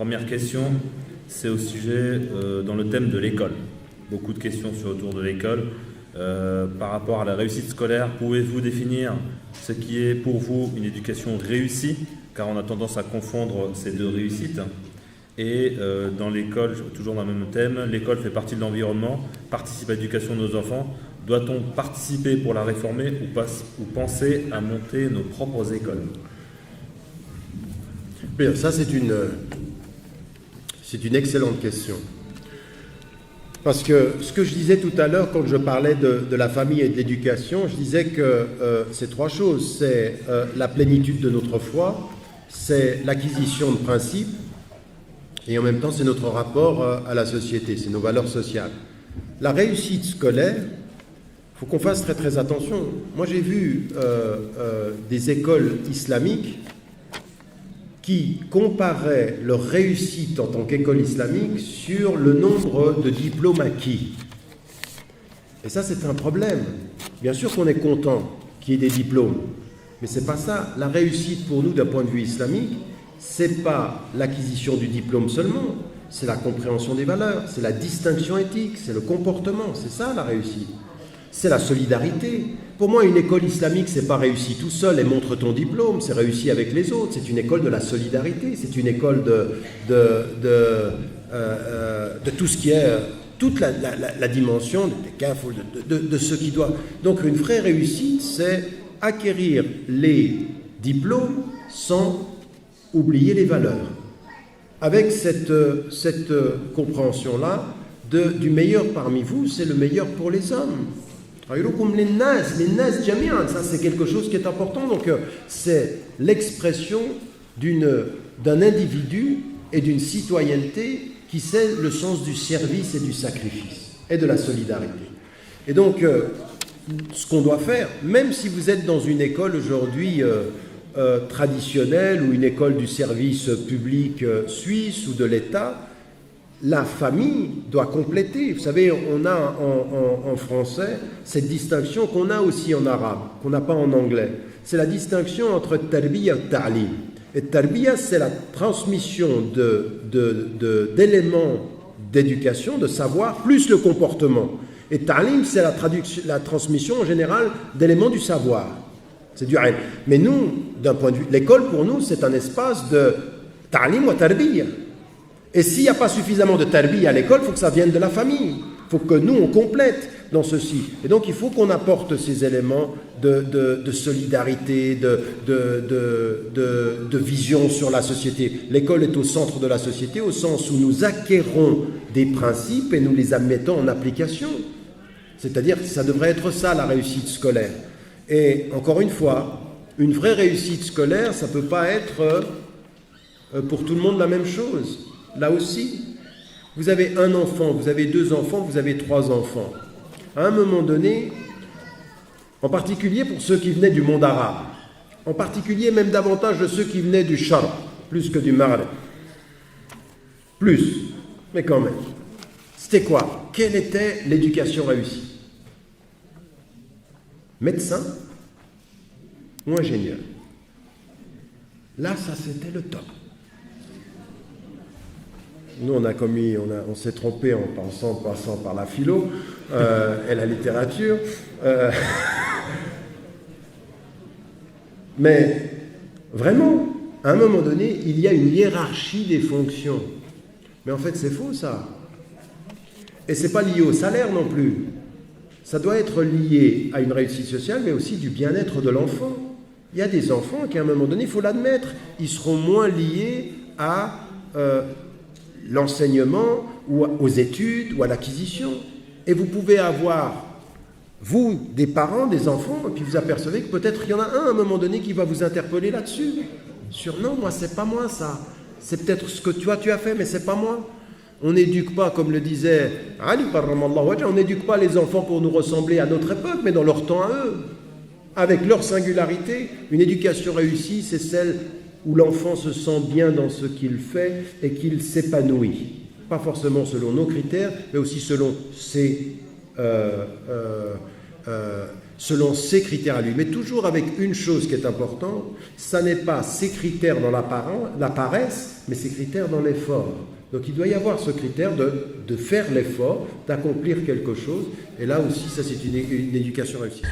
Première question, c'est au sujet, dans le thème de l'école. Beaucoup de questions sur autour de l'école. Par rapport à la réussite scolaire, pouvez-vous définir ce qui est pour vous une éducation réussie, car on a tendance à confondre ces deux réussites. Et dans l'école, toujours dans le même thème, l'école fait partie de l'environnement, participe à l'éducation de nos enfants. Doit-on participer pour la réformer ou penser à monter nos propres écoles? Bien, ça c'est une excellente question. Parce que ce que je disais tout à l'heure quand je parlais de la famille et de l'éducation, je disais que c'est trois choses. C'est la plénitude de notre foi, c'est l'acquisition de principes, et en même temps c'est notre rapport à la société, c'est nos valeurs sociales. La réussite scolaire, il faut qu'on fasse très très attention. Moi j'ai vu des écoles islamiques qui comparaient leur réussite en tant qu'école islamique sur le nombre de diplômes acquis. Et ça, c'est un problème. Bien sûr qu'on est content qu'il y ait des diplômes, mais c'est pas ça. La réussite pour nous, d'un point de vue islamique, c'est pas l'acquisition du diplôme seulement, c'est la compréhension des valeurs, c'est la distinction éthique, c'est le comportement, c'est ça la réussite. C'est la solidarité. Pour moi, une école islamique, c'est pas réussi tout seul et montre ton diplôme, c'est réussi avec les autres. C'est une école de la solidarité, c'est une école de tout ce qui est, toute la dimension des CAF, de ce qui doit. Donc, une vraie réussite, c'est acquérir les diplômes sans oublier les valeurs. Avec cette compréhension-là, du meilleur parmi vous, c'est le meilleur pour les hommes. Ça c'est quelque chose qui est important. Donc c'est l'expression d'un individu et d'une citoyenneté qui sait le sens du service et du sacrifice et de la solidarité. Et donc ce qu'on doit faire, même si vous êtes dans une école aujourd'hui traditionnelle ou une école du service public suisse ou de l'État, la famille doit compléter. Vous savez, on a en français cette distinction qu'on a aussi en arabe, qu'on n'a pas en anglais. C'est la distinction entre tarbiya et ta'lim. Et tarbiya, c'est la transmission d'éléments d'éducation, de savoir, plus le comportement. Et ta'lim, c'est la transmission en général d'éléments du savoir. C'est du ilm. Mais nous, d'un point de vue, l'école pour nous, c'est un espace de ta'lim ou tarbiya. Et s'il n'y a pas suffisamment de tarbiya à l'école, il faut que ça vienne de la famille. Il faut que nous, on complète dans ceci. Et donc, il faut qu'on apporte ces éléments de solidarité, de vision sur la société. L'école est au centre de la société, au sens où nous acquérons des principes et nous les mettons en application. C'est-à-dire que ça devrait être ça, la réussite scolaire. Et encore une fois, une vraie réussite scolaire, ça ne peut pas être pour tout le monde la même chose. Là aussi, vous avez un enfant, vous avez deux enfants, vous avez trois enfants. À un moment donné, en particulier pour ceux qui venaient du monde arabe, en particulier même davantage de ceux qui venaient du Sharq, plus que du Maghreb. Plus, mais quand même. C'était quoi? Quelle était l'éducation réussie? Médecin ou ingénieur? Là, ça c'était le top. Nous, on s'est trompé en passant par la philo et la littérature. Mais vraiment, à un moment donné, il y a une hiérarchie des fonctions. Mais en fait, c'est faux, ça. Et c'est pas lié au salaire non plus. Ça doit être lié à une réussite sociale, mais aussi du bien-être de l'enfant. Il y a des enfants qui, à un moment donné, il faut l'admettre, ils seront moins liés à l'enseignement ou aux études ou à l'acquisition. Et vous pouvez avoir, vous, des parents, des enfants, et puis vous apercevez que peut-être il y en a un à un moment donné qui va vous interpeller là-dessus. Sur non, moi, c'est pas moi ça. C'est peut-être ce que tu as fait, mais c'est pas moi. On n'éduque pas, comme le disait Ali, on n'éduque pas les enfants pour nous ressembler à notre époque, mais dans leur temps à eux, avec leur singularité. Une éducation réussie, c'est celle où l'enfant se sent bien dans ce qu'il fait et qu'il s'épanouit. Pas forcément selon nos critères, mais aussi selon selon ses critères à lui. Mais toujours avec une chose qui est importante, ça n'est pas ses critères dans la paresse, mais ses critères dans l'effort. Donc il doit y avoir ce critère de faire l'effort, d'accomplir quelque chose. Et là aussi, ça c'est une éducation réussie.